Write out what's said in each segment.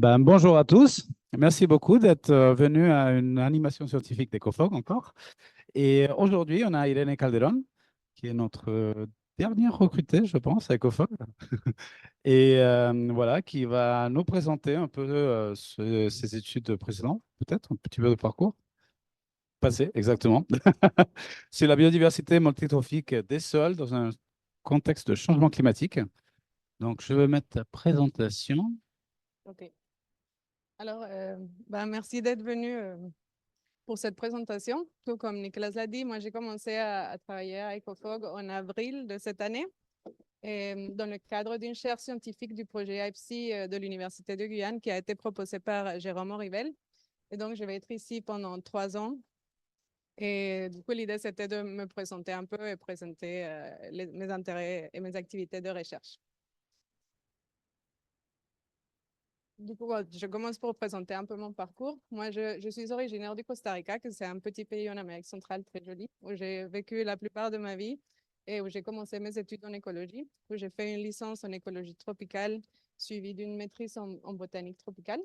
Bonjour à tous. Merci beaucoup d'être venus à une animation scientifique d'EcoFog encore. Et aujourd'hui, on a Irene Calderón, qui est notre dernière recrutée, je pense, à EcoFog. Et voilà, qui va nous présenter un peu ses études précédentes, peut-être un petit peu de parcours. Passé, exactement. C'est la biodiversité multitrophique des sols dans un contexte de changement climatique. Donc, je vais mettre ta présentation. OK. Alors, merci d'être venu pour cette présentation. Tout comme Nicolas l'a dit, moi, j'ai commencé à travailler à EcoFog en avril de cette année, et, dans le cadre d'une chaire scientifique du projet IPSI de l'Université de Guyane qui a été proposé par Jérôme Orivel. Et donc, je vais être ici pendant 3 ans. Et du coup, l'idée, c'était de me présenter un peu et présenter mes intérêts et mes activités de recherche. Du coup, je commence pour présenter un peu mon parcours. Moi, je suis originaire du Costa Rica, que c'est un petit pays en Amérique centrale très joli, où j'ai vécu la plupart de ma vie et où j'ai commencé mes études en écologie, où j'ai fait une licence en écologie tropicale, suivie d'une maîtrise en botanique tropicale.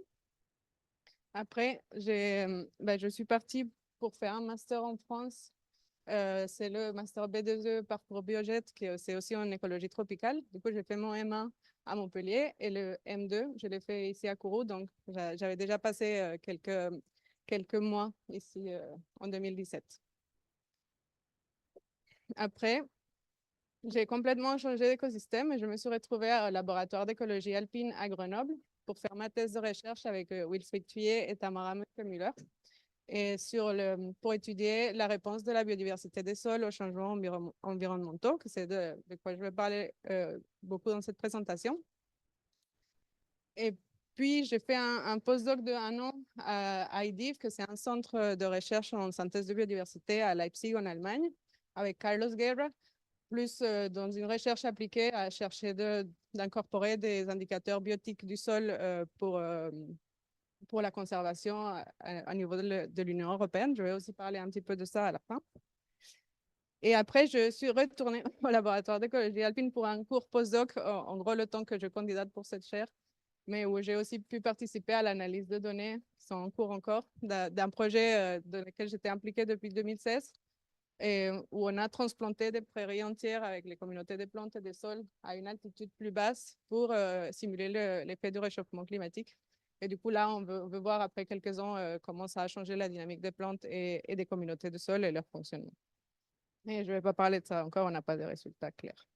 Après, je suis partie pour faire un master en France. C'est le master B2E parcours Biojet, c'est aussi en écologie tropicale. Du coup, j'ai fait mon M1 à Montpellier et le M2, je l'ai fait ici à Kourou. Donc, j'avais déjà passé quelques mois ici en 2017. Après, j'ai complètement changé d'écosystème et je me suis retrouvée au laboratoire d'écologie alpine à Grenoble pour faire ma thèse de recherche avec Wilfried Thuillier et Tamara Müller, et pour étudier la réponse de la biodiversité des sols aux changements environnementaux, que c'est de quoi je vais parler beaucoup dans cette présentation. Et puis, j'ai fait un postdoc de 1 an à IDIF, que c'est un centre de recherche en synthèse de biodiversité à Leipzig, en Allemagne, avec Carlos Guerra, plus dans une recherche appliquée à chercher d'incorporer des indicateurs biotiques du sol pour la conservation au niveau de l'Union européenne. Je vais aussi parler un petit peu de ça à la fin. Et après, je suis retournée au laboratoire d'écologie alpine pour un cours postdoc, en gros le temps que je candidate pour cette chaire, mais où j'ai aussi pu participer à l'analyse de données qui sont en cours encore, d'un projet dans lequel j'étais impliquée depuis 2016, et où on a transplanté des prairies entières avec les communautés des plantes et des sols à une altitude plus basse pour simuler l'effet du réchauffement climatique. Et du coup, là, on veut voir après quelques ans comment ça a changé la dynamique des plantes et des communautés de sol et leur fonctionnement. Mais je ne vais pas parler de ça encore, on n'a pas de résultats clairs.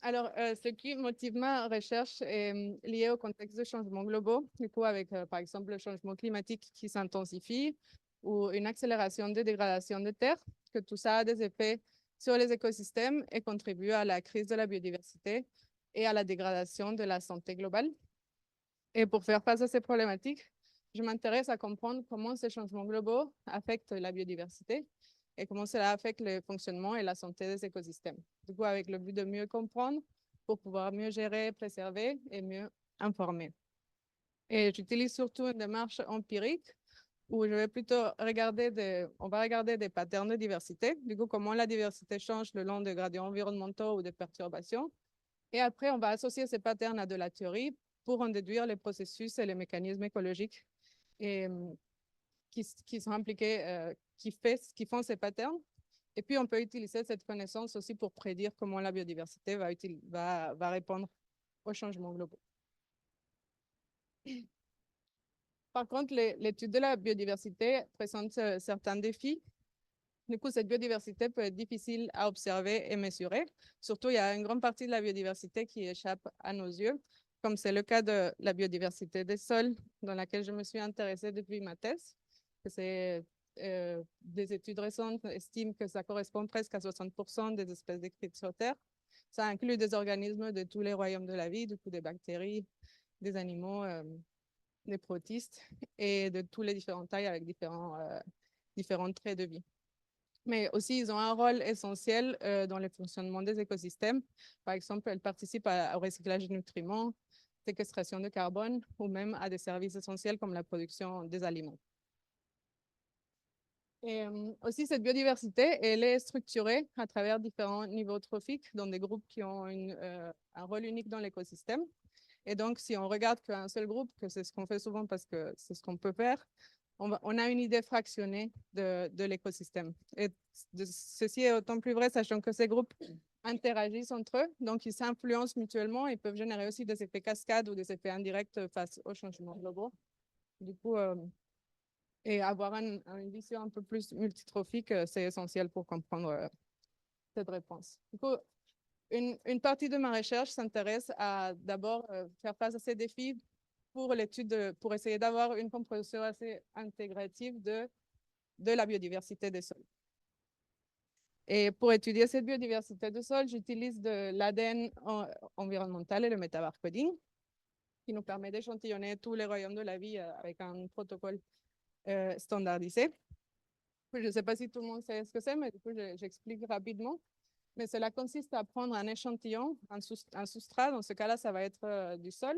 Alors, ce qui motive ma recherche est lié au contexte de changements globaux, du coup, avec par exemple le changement climatique qui s'intensifie ou une accélération des dégradations de terres, que tout ça a des effets sur les écosystèmes et contribue à la crise de la biodiversité et à la dégradation de la santé globale. Et pour faire face à ces problématiques, je m'intéresse à comprendre comment ces changements globaux affectent la biodiversité et comment cela affecte le fonctionnement et la santé des écosystèmes. Du coup, avec le but de mieux comprendre pour pouvoir mieux gérer, préserver et mieux informer. Et j'utilise surtout une démarche empirique où je vais plutôt on va regarder des patterns de diversité, du coup, comment la diversité change le long des gradients environnementaux ou des perturbations. Et après, on va associer ces patterns à de la théorie pour en déduire les processus et les mécanismes écologiques et, qui sont impliqués, qui font ces patterns. Et puis, on peut utiliser cette connaissance aussi pour prédire comment la biodiversité va répondre aux changements globaux. Par contre, l'étude de la biodiversité présente certains défis. Du coup, cette biodiversité peut être difficile à observer et mesurer. Surtout, il y a une grande partie de la biodiversité qui échappe à nos yeux, comme c'est le cas de la biodiversité des sols, dans laquelle je me suis intéressée depuis ma thèse. Des études récentes estiment que ça correspond presque à 60% des espèces décrites sur Terre. Ça inclut des organismes de tous les royaumes de la vie, du coup des bactéries, des animaux, des protistes et de tous les différentes tailles avec différents traits de vie. Mais aussi, ils ont un rôle essentiel dans le fonctionnement des écosystèmes. Par exemple, elles participent au recyclage de nutriments, séquestration de carbone ou même à des services essentiels comme la production des aliments. Et aussi, cette biodiversité, elle est structurée à travers différents niveaux trophiques dans des groupes qui ont un rôle unique dans l'écosystème. Et donc, si on regarde qu'un seul groupe, que c'est ce qu'on fait souvent parce que c'est ce qu'on peut faire, on a une idée fractionnée de l'écosystème. Et ceci est autant plus vrai, sachant que ces groupes interagissent entre eux, donc ils s'influencent mutuellement et peuvent générer aussi des effets cascades ou des effets indirects face aux changements globaux. Du coup, et avoir une vision un peu plus multitrophique, c'est essentiel pour comprendre cette réponse. Du coup, une partie de ma recherche s'intéresse à d'abord faire face à ces défis pour l'étude, pour essayer d'avoir une compréhension assez intégrative de la biodiversité des sols. Et pour étudier cette biodiversité des sols, j'utilise de l'ADN environnemental et le métabarcoding, qui nous permet d'échantillonner tous les royaumes de la vie avec un protocole standardisé. Je ne sais pas si tout le monde sait ce que c'est, mais du coup, j'explique rapidement. Mais cela consiste à prendre un échantillon, un substrat, dans ce cas-là, ça va être du sol,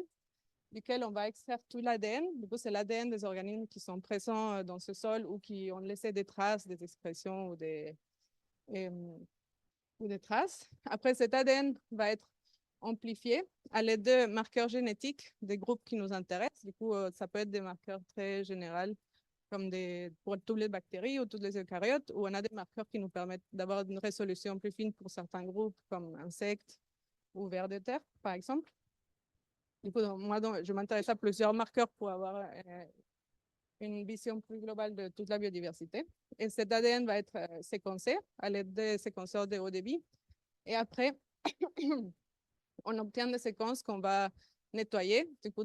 duquel on va extraire tout l'ADN. Du coup, c'est l'ADN des organismes qui sont présents dans ce sol ou qui ont laissé des traces, des expressions ou des traces. Après, cet ADN va être amplifié à l'aide de marqueurs génétiques des groupes qui nous intéressent. Du coup, ça peut être des marqueurs très généraux, comme pour toutes les bactéries ou toutes les eucaryotes, où on a des marqueurs qui nous permettent d'avoir une résolution plus fine pour certains groupes, comme insectes ou vers de terre, par exemple. Du coup, moi, je m'intéresse à plusieurs marqueurs pour avoir une vision plus globale de toute la biodiversité. Et cet ADN va être séquencé à l'aide des séquenceurs de haut débit. Et après, on obtient des séquences qu'on va nettoyer, du coup,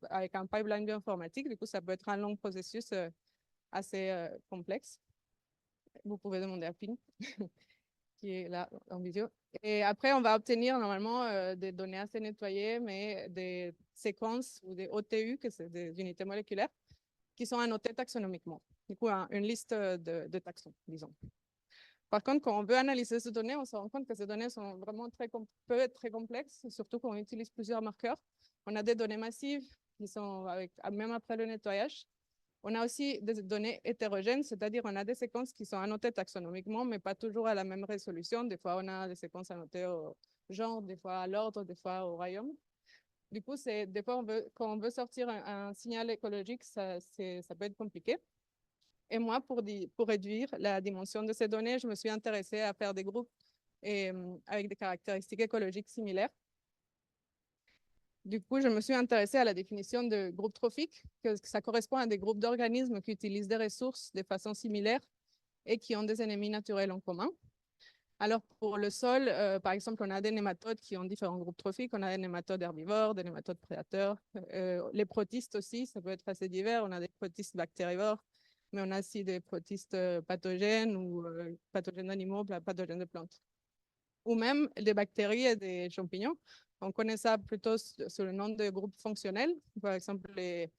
avec un pipeline bioinformatique. Du coup, ça peut être un long processus assez complexe. Vous pouvez demander à Pin, qui est là en vidéo. Et après, on va obtenir normalement des données assez nettoyées, mais des séquences ou des OTU, que c'est des unités moléculaires, qui sont annotées taxonomiquement. Du coup, une liste de taxons, disons. Par contre, quand on veut analyser ces données, on se rend compte que ces données sont vraiment peuvent être très complexes, surtout quand on utilise plusieurs marqueurs. On a des données massives qui sont même après le nettoyage. On a aussi des données hétérogènes, c'est-à-dire on a des séquences qui sont annotées taxonomiquement, mais pas toujours à la même résolution. Des fois, on a des séquences annotées au genre, des fois à l'ordre, des fois au royaume. Du coup, des fois, quand on veut sortir un signal écologique, ça peut être compliqué. Et moi, pour réduire la dimension de ces données, je me suis intéressée à faire des groupes avec des caractéristiques écologiques similaires. Du coup, je me suis intéressée à la définition de groupe trophique, que ça correspond à des groupes d'organismes qui utilisent des ressources de façon similaire et qui ont des ennemis naturels en commun. Alors, pour le sol, par exemple, on a des nématodes qui ont différents groupes trophiques. On a des nématodes herbivores, des nématodes prédateurs. Les protistes aussi, ça peut être assez divers. On a des protistes bactérivores, mais on a aussi des protistes pathogènes ou pathogènes d'animaux, pathogènes de plantes. Ou même des bactéries et des champignons. On connaît ça plutôt sous le nom de groupes fonctionnels. Par exemple, les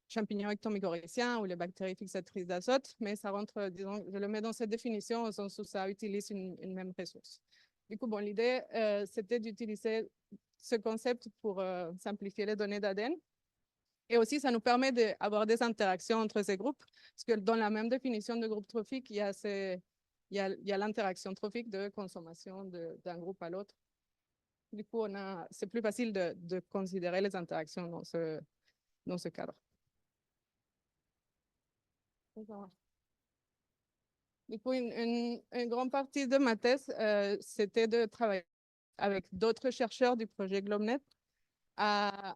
champignons ectomycorrhiziens ou les bactéries fixatrices d'azote, mais ça rentre, disons, je le mets dans cette définition au sens où ça utilise une même ressource. Du coup, bon, l'idée, c'était d'utiliser ce concept pour simplifier les données d'ADN. Et aussi, ça nous permet d'avoir des interactions entre ces groupes, parce que dans la même définition de groupe trophique, il y a l'interaction trophique de consommation d'un groupe à l'autre. Du coup, c'est plus facile de considérer les interactions dans ce cadre. Du coup, une grande partie de ma thèse, c'était de travailler avec d'autres chercheurs du projet GlobeNet à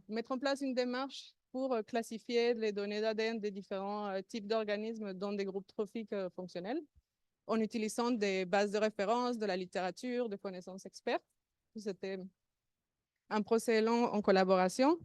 mettre en place une démarche pour classifier les données d'ADN des différents types d'organismes dans des groupes trophiques fonctionnels en utilisant des bases de référence, de la littérature, de connaissances expertes. C'était un procès long en collaboration.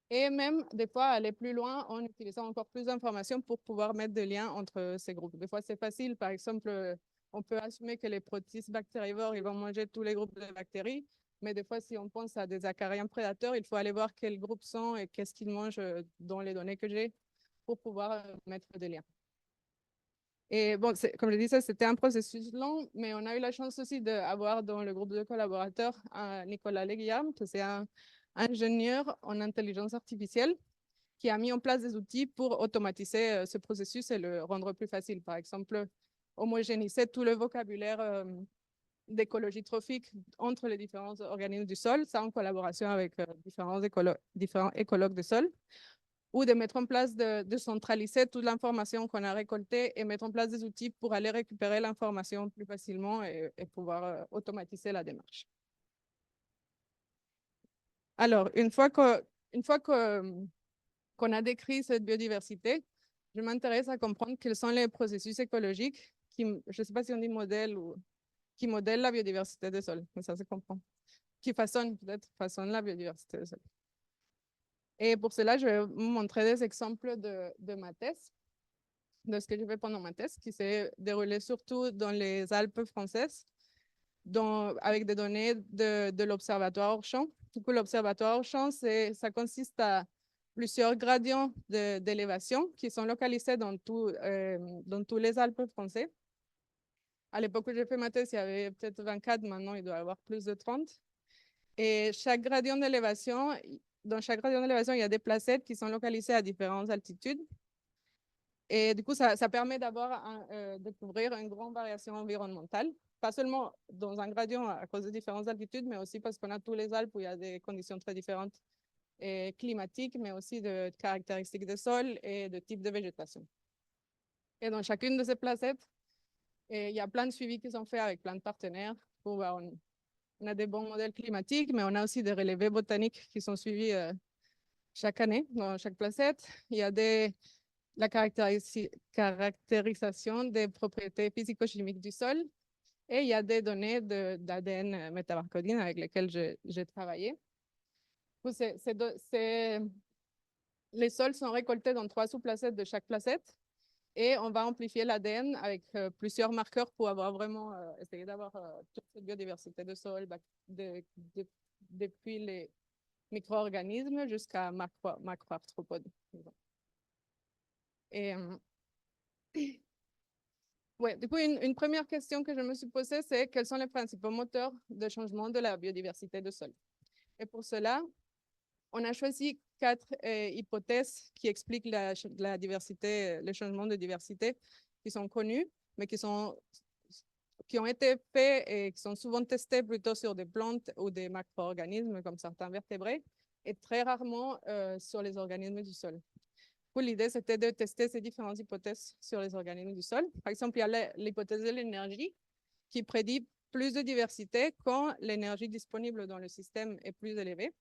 Et même, des fois, aller plus loin en utilisant encore plus d'informations pour pouvoir mettre des liens entre ces groupes. Des fois, c'est facile. Par exemple, on peut assumer que les protistes bactérivores, ils vont manger tous les groupes de bactéries. Mais des fois, si on pense à des acariens prédateurs, il faut aller voir quels groupes sont et qu'est-ce qu'ils mangent dans les données que j'ai pour pouvoir mettre des liens. Et bon, comme je disais, c'était un processus long, mais on a eu la chance aussi d'avoir dans le groupe de collaborateurs Nicolas Leguillaume, qui est un ingénieur en intelligence artificielle qui a mis en place des outils pour automatiser ce processus et le rendre plus facile. Par exemple, homogénéiser tout le vocabulaire d'écologie trophique entre les différents organismes du sol, ça en collaboration avec différents écologues du sol, ou de mettre en place, de centraliser toute l'information qu'on a récoltée et mettre en place des outils pour aller récupérer l'information plus facilement et pouvoir automatiser la démarche. Alors, qu'on a décrit cette biodiversité, je m'intéresse à comprendre quels sont les processus écologiques qui, je ne sais pas si on dit modèle ou qui modèlent la biodiversité des sols, mais ça se comprend, qui façonnent la biodiversité des sols. Et pour cela, je vais vous montrer des exemples de ma thèse, de ce que j'ai fait pendant ma thèse, qui s'est déroulée surtout dans les Alpes françaises, avec des données de l'Observatoire Hors-Champ. Du coup, l'Observatoire Hors-Champ, ça consiste à plusieurs gradients d'élévation qui sont localisés dans tous les Alpes français. À l'époque où j'ai fait ma thèse, il y avait peut-être 24, maintenant il doit y avoir plus de 30. Et dans chaque gradient d'élévation, il y a des placettes qui sont localisées à différentes altitudes. Et du coup, ça permet d'avoir de couvrir une grande variation environnementale, pas seulement dans un gradient à cause de différentes altitudes, mais aussi parce qu'on a tous les Alpes où il y a des conditions très différentes et climatiques, mais aussi de caractéristiques des sols et de types de végétation. Et dans chacune de ces placettes, il y a plein de suivis qui sont faits avec plein de partenaires. On a des bons modèles climatiques, mais on a aussi des relevés botaniques qui sont suivis chaque année dans chaque placette. Il y a la caractérisation des propriétés physico-chimiques du sol et il y a des données d'ADN métabarcodine avec lesquelles j'ai travaillé. Les sols sont récoltés dans 3 sous-placettes de chaque placette et on va amplifier l'ADN avec plusieurs marqueurs pour avoir vraiment essayer d'avoir toute cette biodiversité de sol depuis les micro-organismes jusqu'à macro-arthropodes. Et ouais, du coup, une première question que je me suis posée, c'est quels sont les principaux moteurs de changement de la biodiversité de sol? Et pour cela, on a choisi 4 hypothèses qui expliquent la diversité, les changements de diversité qui sont connus, mais qui ont été faits et qui sont souvent testés plutôt sur des plantes ou des macro-organismes comme certains vertébrés et très rarement sur les organismes du sol. L'idée, c'était de tester ces différentes hypothèses sur les organismes du sol. Par exemple, il y a l'hypothèse de l'énergie qui prédit plus de diversité quand l'énergie disponible dans le système est plus élevée,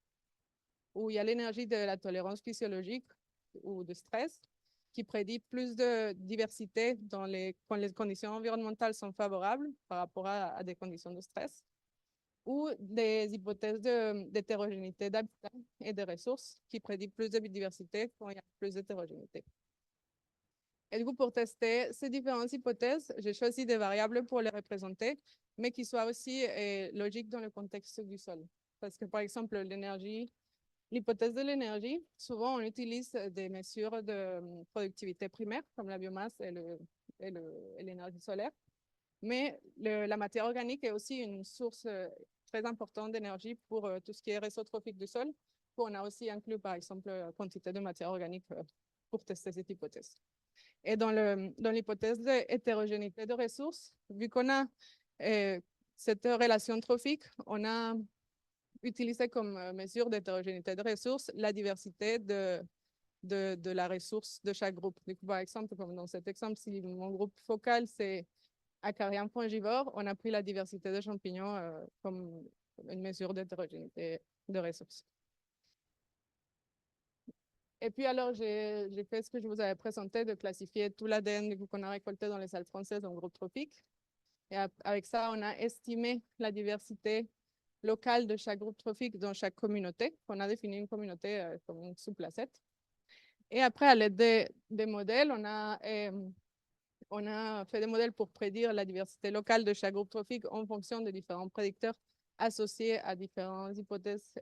ou il y a l'énergie de la tolérance physiologique ou de stress qui prédit plus de diversité quand les conditions environnementales sont favorables par rapport à des conditions de stress, ou des hypothèses d'hétérogénéité d'habitat et de ressources qui prédit plus de biodiversité quand il y a plus d'hétérogénéité. Et du coup, pour tester ces différentes hypothèses, j'ai choisi des variables pour les représenter, mais qui soient aussi logiques dans le contexte du sol. Parce que, par exemple, l'hypothèse de l'énergie, souvent on utilise des mesures de productivité primaire, comme la biomasse et l'énergie solaire. Mais la matière organique est aussi une source très importante d'énergie pour tout ce qui est réseau trophique du sol. On a aussi inclus, par exemple, la quantité de matière organique pour tester cette hypothèse. Et dans l'hypothèse de hétérogénéité de ressources, vu qu'on a cette relation trophique, on a utilisé comme mesure d'hétérogénéité de ressources la diversité de la ressource de chaque groupe. Du coup, par exemple, comme dans cet exemple, si mon groupe focal, c'est acariens frangivores, on a pris la diversité de champignons comme une mesure d'hétérogénéité de ressources. Et puis alors, j'ai fait ce que je vous avais présenté, de classifier tout l'ADN qu'on a récolté dans les Alpes françaises en groupes trophiques. Et avec ça, on a estimé la diversité locale de chaque groupe trophique dans chaque communauté. On a défini une communauté comme une sous-placette. Et après, à l'aide des modèles, on a fait des modèles pour prédire la diversité locale de chaque groupe trophique en fonction de différents prédicteurs associés à différentes hypothèses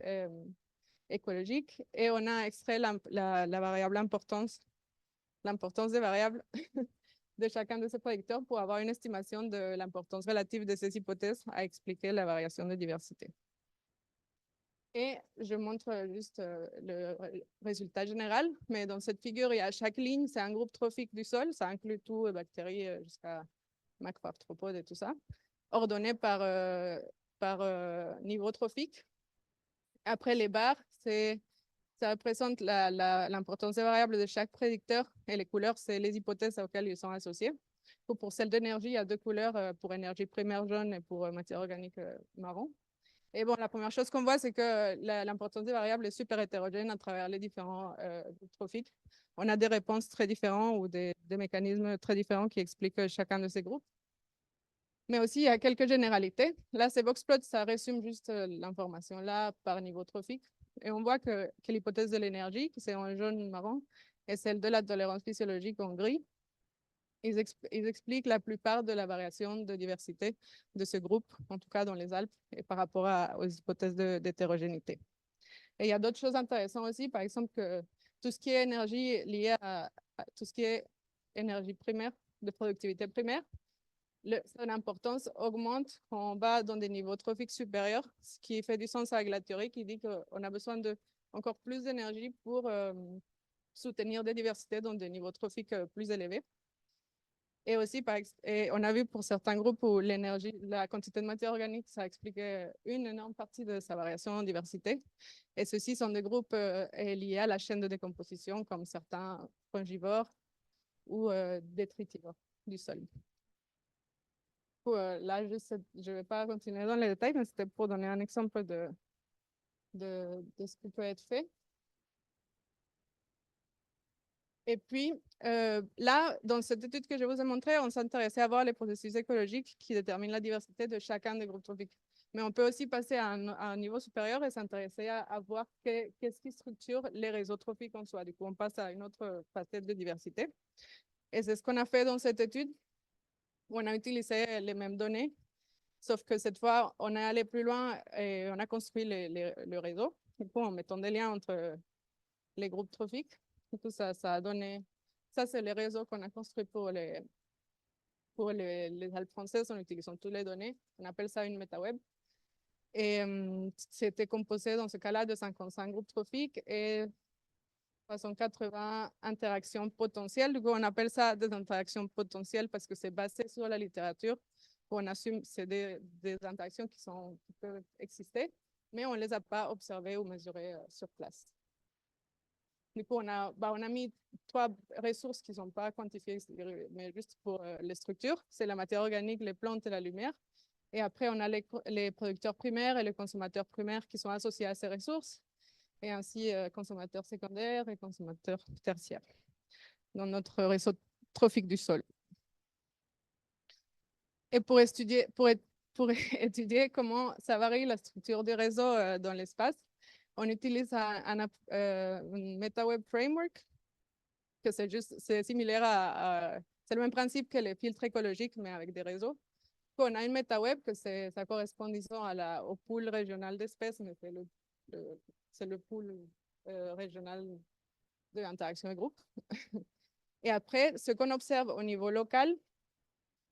écologiques. Et on a extrait la variable l'importance des variables de chacun de ces prédicteurs pour avoir une estimation de l'importance relative de ces hypothèses à expliquer la variation de diversité. Et je montre juste le résultat général, mais dans cette figure, il y a chaque ligne, c'est un groupe trophique du sol, ça inclut tout, bactéries jusqu'à macroarthropodes et tout ça. ordonnées par niveau trophique. Après, les barres, ça représente l'importance des variables de chaque prédicteur et les couleurs, c'est les hypothèses auxquelles ils sont associés. Pour celle d'énergie, il y a 2 couleurs pour énergie primaire jaune et pour matière organique marron. Et bon, la première chose qu'on voit, c'est que l'importance des variables est super hétérogène à travers les différents groupes trophiques. On a des réponses très différentes ou des mécanismes très différents qui expliquent chacun de ces groupes. Mais aussi, il y a quelques généralités. Là, c'est Boxplot, ça résume juste l'information là par niveau trophique. Et on voit que l'hypothèse de l'énergie, qui c'est en jaune marron, et celle de la tolérance physiologique en gris, ils expliquent la plupart de la variation de diversité de ce groupe, en tout cas dans les Alpes, et par rapport aux hypothèses d'hétérogénéité. Et il y a d'autres choses intéressantes aussi, par exemple que tout ce qui est énergie liée à tout ce qui est énergie primaire, de productivité primaire, son importance augmente quand on va dans des niveaux trophiques supérieurs, ce qui fait du sens avec la théorie qui dit qu'on a besoin de encore plus d'énergie pour soutenir des diversités dans des niveaux trophiques plus élevés. Et aussi, on a vu pour certains groupes où l'énergie, la quantité de matière organique, ça expliquait une énorme partie de sa variation en diversité. Et ceux-ci sont des groupes liés à la chaîne de décomposition, comme certains frangivores ou détritivores du sol. Là, je ne vais pas continuer dans les détails, mais c'était pour donner un exemple de ce qui peut être fait. Et puis, là, dans cette étude que je vous ai montrée, on s'intéressait à voir les processus écologiques qui déterminent la diversité de chacun des groupes trophiques. Mais on peut aussi passer à un niveau supérieur et s'intéresser à voir qu'est-ce qui structure les réseaux trophiques en soi. Du coup, on passe à une autre facette de diversité. Et c'est ce qu'on a fait dans cette étude, où on a utilisé les mêmes données, sauf que cette fois, on est allé plus loin et on a construit le réseau, du coup, en mettant des liens entre les groupes trophiques. Du coup, ça a donné... Ça, c'est le réseau qu'on a construit pour les Alpes françaises en utilisant toutes les données. On appelle ça une métaweb. Et c'était composé dans ce cas-là de 55 groupes trophiques et 380 interactions potentielles. Du coup, on appelle ça des interactions potentielles parce que c'est basé sur la littérature. On assume que c'est des interactions qui peuvent exister, mais on ne les a pas observées ou mesurées sur place. Du coup, on a mis 3 ressources qui ne sont pas quantifiées, mais juste pour les structures. C'est la matière organique, les plantes et la lumière. Et après, on a les producteurs primaires et les consommateurs primaires qui sont associés à ces ressources, et ainsi consommateurs secondaires et consommateurs tertiaires dans notre réseau trophique du sol. Et pour étudier comment ça varie la structure du réseau dans l'espace, on utilise un MetaWeb Framework, que c'est similaire c'est le même principe que les filtres écologiques, mais avec des réseaux. On a une MetaWeb que ça correspond, disons, au pool régional d'espèces, mais c'est le pool régional de l'interaction de groupe. Et après, ce qu'on observe au niveau local,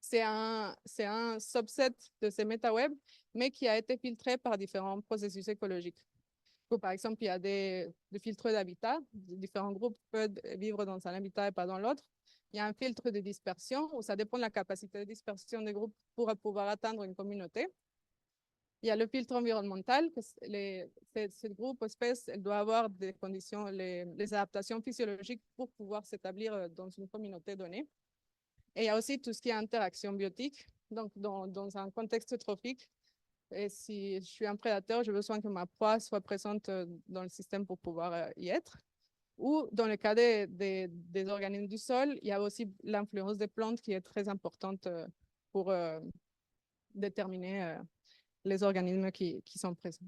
c'est un subset de ces MetaWeb, mais qui a été filtré par différents processus écologiques. Par exemple, il y a des filtres d'habitat. Différents groupes peuvent vivre dans un habitat et pas dans l'autre. Il y a un filtre de dispersion où ça dépend de la capacité de dispersion des groupes pour pouvoir atteindre une communauté. Il y a le filtre environnemental, que ce groupe espèce, elle doit avoir des conditions, les adaptations physiologiques pour pouvoir s'établir dans une communauté donnée. Et il y a aussi tout ce qui est interaction biotique. Donc, dans un contexte trophique, et si je suis un prédateur, j'ai besoin que ma proie soit présente dans le système pour pouvoir y être. Ou dans le cas des organismes du sol, il y a aussi l'influence des plantes qui est très importante pour déterminer les organismes qui sont présents.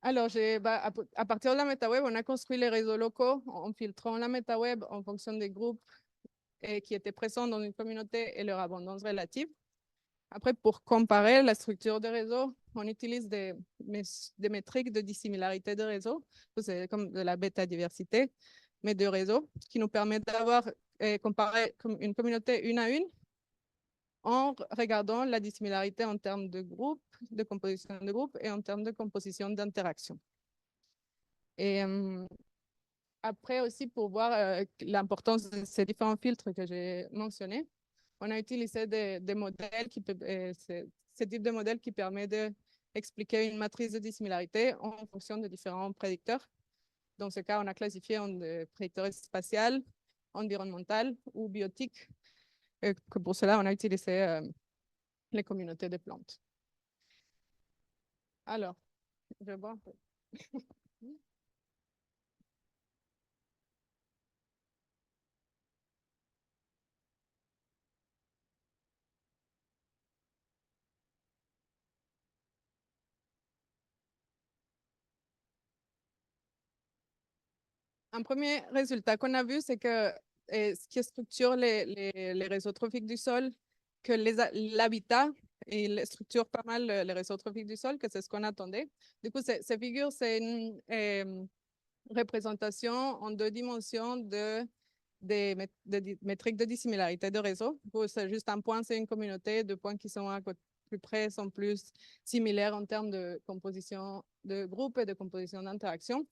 Alors, à partir de la MetaWeb, on a construit les réseaux locaux en filtrant la MetaWeb en fonction des groupes qui étaient présents dans une communauté et leur abondance relative. Après, pour comparer la structure de réseau, on utilise des métriques de dissimilarité de réseau. C'est comme de la bêta-diversité, mais de réseau, qui nous permet d'avoir comparé une communauté une à une en regardant la dissimilarité en termes de groupe, de composition de groupe et en termes de composition d'interaction. Et après aussi, pour voir l'importance de ces différents filtres que j'ai mentionnés, on a utilisé des modèles ce type de modèle qui permet d'expliquer une matrice de dissimilarité en fonction de différents prédicteurs. Dans ce cas, on a classifié en prédicteurs spatial, environnemental ou biotique. Et que pour cela, on a utilisé les communautés de plantes. Alors, je vais voir un peu. Un premier résultat qu'on a vu, c'est que ce qui structure les réseaux trophiques du sol, que l'habitat, il structure pas mal les réseaux trophiques du sol, que c'est ce qu'on attendait. Du coup, ces figures, c'est une représentation en 2 dimensions des métriques de dissimilarité de réseau. C'est juste un point, c'est une communauté. 2 points qui sont plus près sont plus similaires en termes de composition de groupe et de composition d'interaction.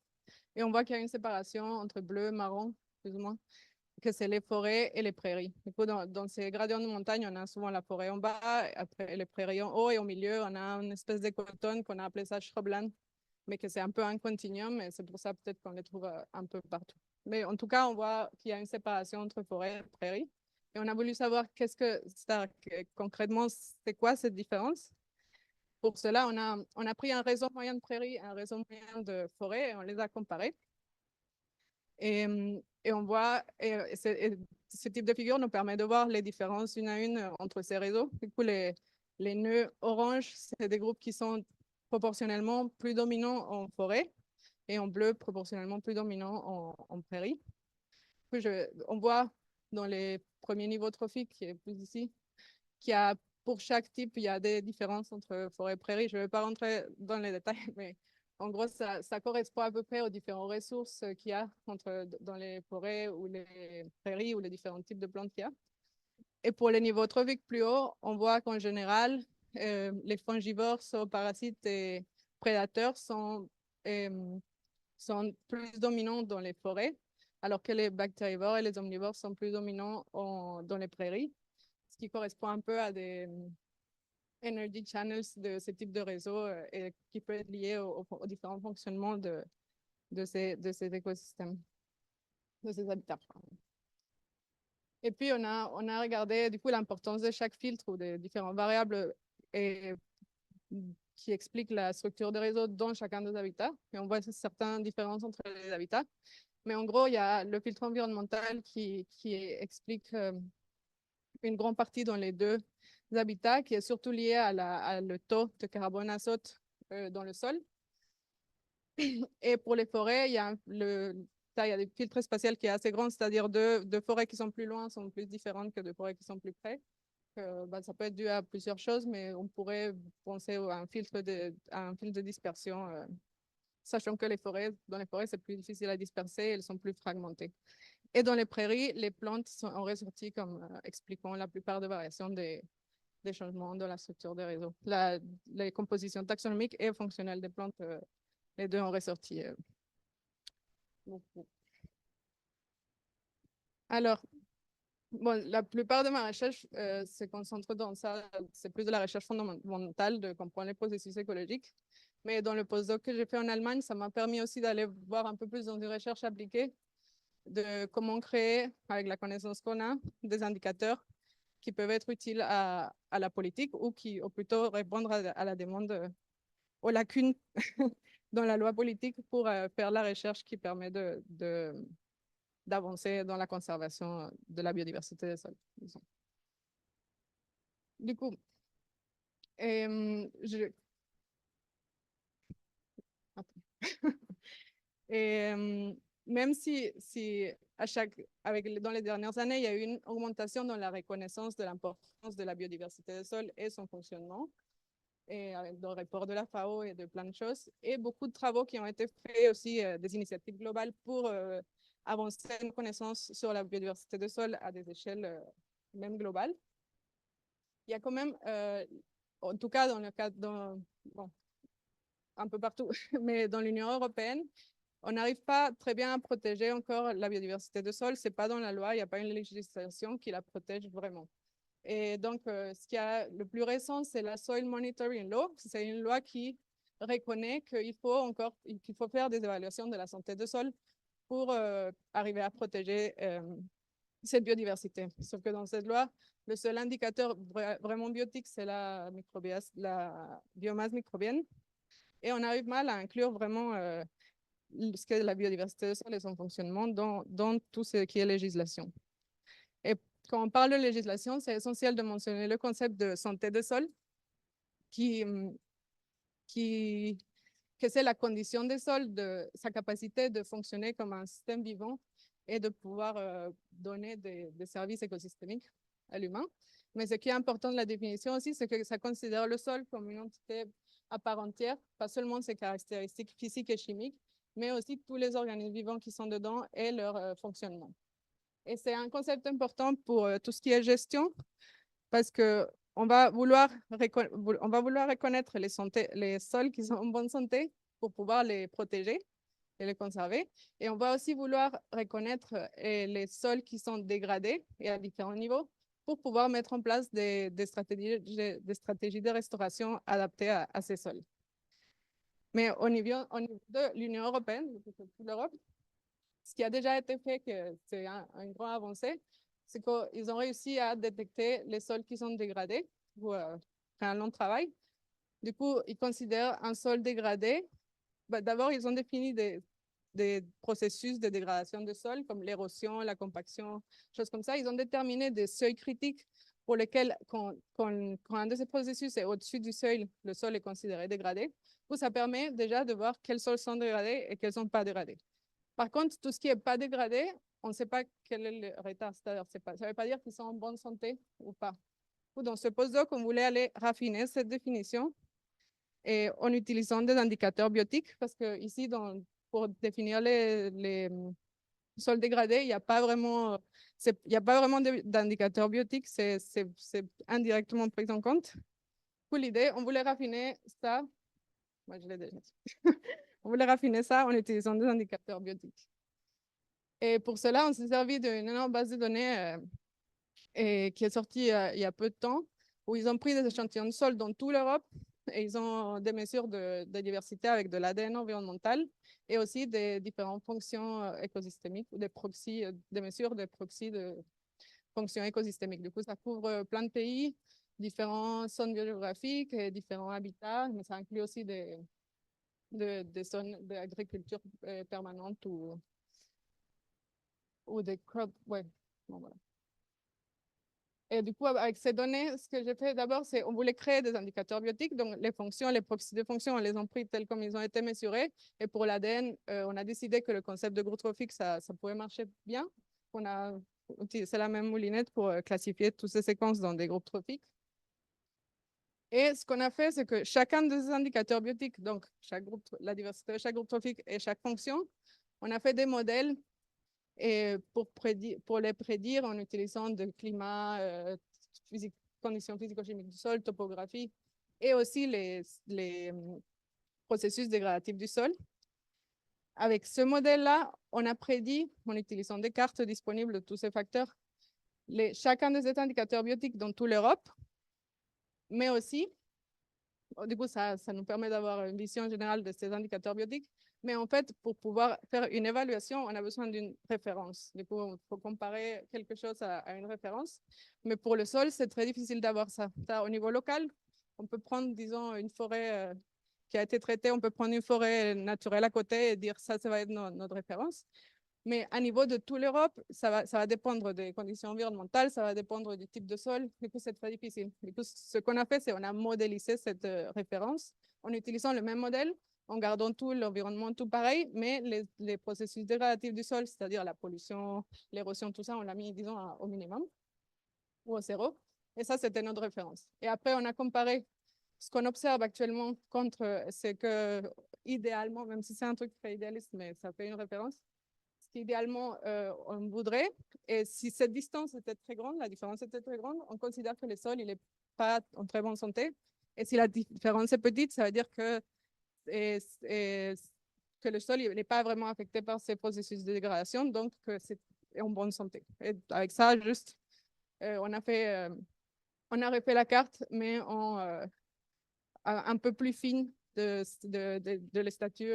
Et on voit qu'il y a une séparation entre bleu et marron, plus ou moins, que c'est les forêts et les prairies. Du coup, dans ces gradients de montagne, on a souvent la forêt en bas, après les prairies en haut, et au milieu, on a une espèce d'écotone qu'on a appelé ça shrubland, mais que c'est un peu un continuum, et c'est pour ça peut-être qu'on les trouve un peu partout. Mais en tout cas, on voit qu'il y a une séparation entre forêt et prairie. Et on a voulu savoir concrètement, c'est quoi cette différence. Pour cela, on a pris un réseau moyen de prairie et un réseau moyen de forêt et on les a comparés. Et on voit, ce type de figure nous permet de voir les différences une à une entre ces réseaux. Du coup, les nœuds orange, c'est des groupes qui sont proportionnellement plus dominants en forêt et en bleu, proportionnellement plus dominants en prairie. Puis on voit dans les premiers niveaux trophiques, qui est plus ici, qu'il y a pour chaque type, il y a des différences entre forêt et prairie. Je ne vais pas rentrer dans les détails, mais en gros, ça correspond à peu près aux différentes ressources qu'il y a dans les forêts ou les prairies ou les différents types de plantes qu'il y a. Et pour les niveaux trophiques plus hauts, on voit qu'en général, les fongivores, parasites et prédateurs sont plus dominants dans les forêts, alors que les bactérivores et les omnivores sont plus dominants dans les prairies, ce qui correspond un peu à des energy channels de ce type de réseau et qui peut être lié aux différents fonctionnements de ces écosystèmes, de ces habitats. Et puis, on a regardé du coup l'importance de chaque filtre ou des différentes variables qui expliquent la structure de réseau dans chacun des habitats. Et on voit certaines différences entre les habitats. Mais en gros, il y a le filtre environnemental qui explique une grande partie dans les deux habitats, qui est surtout lié à le taux de carbone azote dans le sol. Et pour les forêts, il y a des filtres spatiaux qui est assez grand, c'est-à-dire deux forêts qui sont plus loin sont plus différentes que deux forêts qui sont plus près. Ça peut être dû à plusieurs choses, mais on pourrait penser à un filtre de dispersion, sachant que dans les forêts, c'est plus difficile à disperser, elles sont plus fragmentées. Et dans les prairies, les plantes ont ressorti comme expliquant la plupart des variations des changements dans la structure des réseaux. Les compositions taxonomiques et fonctionnelles des plantes, les deux ont ressorti beaucoup. Alors, bon, la plupart de ma recherche se concentre dans ça. C'est plus de la recherche fondamentale de comprendre les processus écologiques. Mais dans le postdoc que j'ai fait en Allemagne, ça m'a permis aussi d'aller voir un peu plus dans une recherche appliquée de comment créer, avec la connaissance qu'on a, des indicateurs qui peuvent être utiles à la politique ou plutôt répondre à la demande, aux lacunes dans la loi politique pour faire la recherche qui permet d'avancer dans la conservation de la biodiversité des sols. Du coup, même si dans les dernières années, il y a eu une augmentation dans la reconnaissance de l'importance de la biodiversité des sols et son fonctionnement, et avec le rapport de la FAO et de plein de choses, et beaucoup de travaux qui ont été faits aussi, des initiatives globales pour avancer une connaissance sur la biodiversité des sols à des échelles même globales. Il y a quand même, en tout cas dans le cadre, bon, un peu partout, mais dans l'Union européenne, on n'arrive pas très bien à protéger encore la biodiversité des sols. Ce n'est pas dans la loi, il n'y a pas une législation qui la protège vraiment. Et donc, ce qui a le plus récent, c'est la Soil Monitoring Law. C'est une loi qui reconnaît qu'il faut faire des évaluations de la santé des sols pour arriver à protéger cette biodiversité. Sauf que dans cette loi, le seul indicateur vraiment biotique, c'est la biomasse microbienne. Et on arrive mal à inclure vraiment ce qu'est la biodiversité des sols et son fonctionnement dans tout ce qui est législation. Et quand on parle de législation, c'est essentiel de mentionner le concept de santé des sols, qui, que c'est la condition des sols, de sa capacité de fonctionner comme un système vivant et de pouvoir donner des services écosystémiques à l'humain. Mais ce qui est important de la définition aussi, c'est que ça considère le sol comme une entité à part entière, pas seulement ses caractéristiques physiques et chimiques, mais aussi tous les organismes vivants qui sont dedans et leur fonctionnement. Et c'est un concept important pour tout ce qui est gestion, parce que on va vouloir reconnaître les sols qui sont en bonne santé pour pouvoir les protéger et les conserver. Et on va aussi vouloir reconnaître les sols qui sont dégradés et à différents niveaux pour pouvoir mettre en place des stratégies de restauration adaptées à ces sols. Mais au niveau de l'Union européenne, de toute l'Europe, ce qui a déjà été fait, que c'est une grande avancée, c'est qu'ils ont réussi à détecter les sols qui sont dégradés après un long travail. Du coup, ils considèrent un sol dégradé. D'abord, ils ont défini des processus de dégradation de sol, comme l'érosion, la compaction, choses comme ça. Ils ont déterminé des seuils critiques pour lesquels, quand un de ces processus est au-dessus du seuil, le sol est considéré dégradé. Du coup, ça permet déjà de voir quels sols sont dégradés et quels ne sont pas dégradés. Par contre, tout ce qui n'est pas dégradé, on ne sait pas quel est le retard. Ça ne veut pas dire qu'ils sont en bonne santé ou pas. Dans ce postdoc, on voulait aller raffiner cette définition et en utilisant des indicateurs biotiques, parce que ici, pour définir les sols dégradés, il n'y a pas vraiment, d'indicateurs biotiques, c'est indirectement pris en compte. Pour l'idée, on voulait raffiner ça. Moi, je l'ai déjà dit. On voulait raffiner ça en utilisant des indicateurs biotiques. Et pour cela, on s'est servi d'une énorme base de données qui est sortie il y a peu de temps, où ils ont pris des échantillons de sol dans toute l'Europe et ils ont des mesures de diversité avec de l'ADN environnemental et aussi des différentes fonctions écosystémiques ou des mesures de proxy de fonctions écosystémiques. Du coup, ça couvre plein de pays, différentes zones géographiques et différents habitats, mais ça inclut aussi des zones d'agriculture permanente ou des crops. Ouais. Bon, voilà. Et du coup, avec ces données, ce que j'ai fait d'abord, c'est on voulait créer des indicateurs biotiques. Donc, les fonctions, les proxys de fonctions, on les a pris tels comme ils ont été mesurés. Et pour l'ADN, on a décidé que le concept de groupe trophique, ça pouvait marcher bien. On a utilisé la même moulinette pour classifier toutes ces séquences dans des groupes trophiques. Et ce qu'on a fait, c'est que chacun de ces indicateurs biotiques, donc la diversité de chaque groupe trophique et chaque fonction, on a fait des modèles et pour les prédire en utilisant le climat, conditions physico-chimiques du sol, topographie et aussi les processus dégradatifs du sol. Avec ce modèle-là, on a prédit, en utilisant des cartes disponibles de tous ces facteurs, chacun de ces indicateurs biotiques dans toute l'Europe, mais aussi, du coup, ça nous permet d'avoir une vision générale de ces indicateurs biotiques. Mais en fait, pour pouvoir faire une évaluation, on a besoin d'une référence. Du coup, il faut comparer quelque chose à une référence. Mais pour le sol, c'est très difficile d'avoir ça. Au niveau local, on peut prendre, disons, une forêt qui a été traitée, on peut prendre une forêt naturelle à côté et dire ça va être notre référence. Mais à niveau de toute l'Europe, ça va dépendre des conditions environnementales, ça va dépendre du type de sol. Du coup, c'est très difficile. Du coup, ce qu'on a fait, c'est qu'on a modélisé cette référence en utilisant le même modèle, en gardant tout l'environnement tout pareil, mais les processus dégradatifs du sol, c'est-à-dire la pollution, l'érosion, tout ça, on l'a mis, disons, au minimum ou au zéro. Et ça, c'était notre référence. Et après, on a comparé ce qu'on observe actuellement contre ce que, idéalement, même si c'est un truc très idéaliste, mais ça fait une référence, idéalement on voudrait. Et si cette distance était très grande, la différence était très grande, on considère que le sol il n'est pas en très bonne santé. Et si la différence est petite, ça veut dire que le sol n'est pas vraiment affecté par ces processus de dégradation, donc que c'est en bonne santé. Et avec ça, juste, on a fait on a refait la carte, mais un peu plus fine de les statuts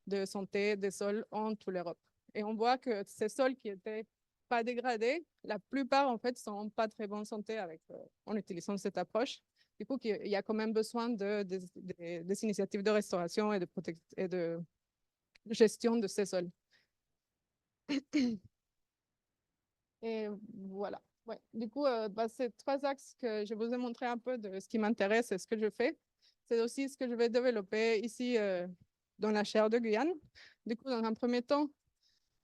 de santé des sols en toute l'Europe. Et on voit que ces sols qui étaient pas dégradés, la plupart, en fait, sont pas très bonne santé en utilisant cette approche. Du coup, il y a quand même besoin des initiatives de restauration et de gestion de ces sols. Et voilà. Ouais. Du coup, ces trois axes que je vous ai montré un peu de ce qui m'intéresse et ce que je fais, c'est aussi ce que je vais développer ici dans la chaire de Guyane. Du coup, dans un premier temps,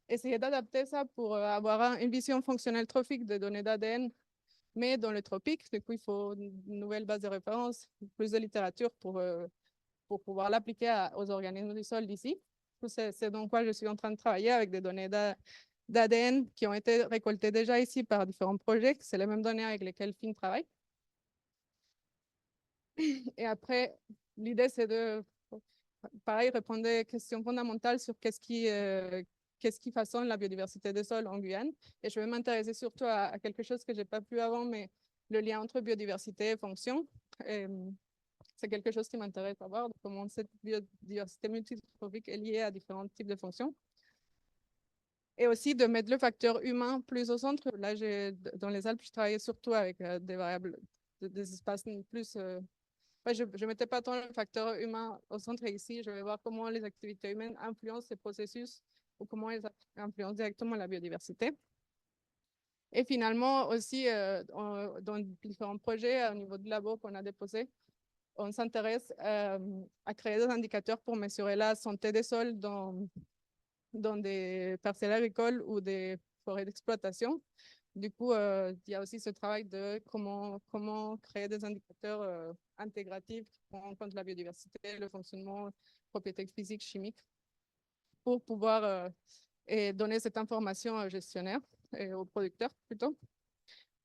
essayer d'adapter ça pour avoir une vision fonctionnelle trophique des données d'ADN, mais dans le tropique. Du coup, il faut une nouvelle base de référence, plus de littérature pour pouvoir l'appliquer aux organismes du sol d'ici. C'est donc quoi je suis en train de travailler avec des données d'ADN qui ont été récoltées déjà ici par différents projets. C'est les mêmes données avec lesquelles FIN travaille. Et après, l'idée, c'est de, pareil, répondre des questions fondamentales sur qu'est-ce qui façonne la biodiversité des sols en Guyane. Et je vais m'intéresser surtout à quelque chose que je n'ai pas pu avant, mais le lien entre biodiversité et fonction. C'est quelque chose qui m'intéresse à voir, comment cette biodiversité multitrophique est liée à différents types de fonctions. Et aussi de mettre le facteur humain plus au centre. Là, dans les Alpes, je travaillais surtout avec des variables, des espaces plus... je ne mettais pas tant le facteur humain au centre. Et ici, je vais voir comment les activités humaines influencent ces processus ou comment elles influencent directement la biodiversité. Et finalement, aussi, dans différents projets au niveau du labo qu'on a déposé, on s'intéresse à créer des indicateurs pour mesurer la santé des sols dans des parcelles agricoles ou des forêts d'exploitation. Du coup, il y a aussi ce travail de comment créer des indicateurs intégratifs qui prennent en compte la biodiversité, le fonctionnement, propriétés physiques, chimiques, pour pouvoir et donner cette information aux gestionnaires et aux producteurs plutôt,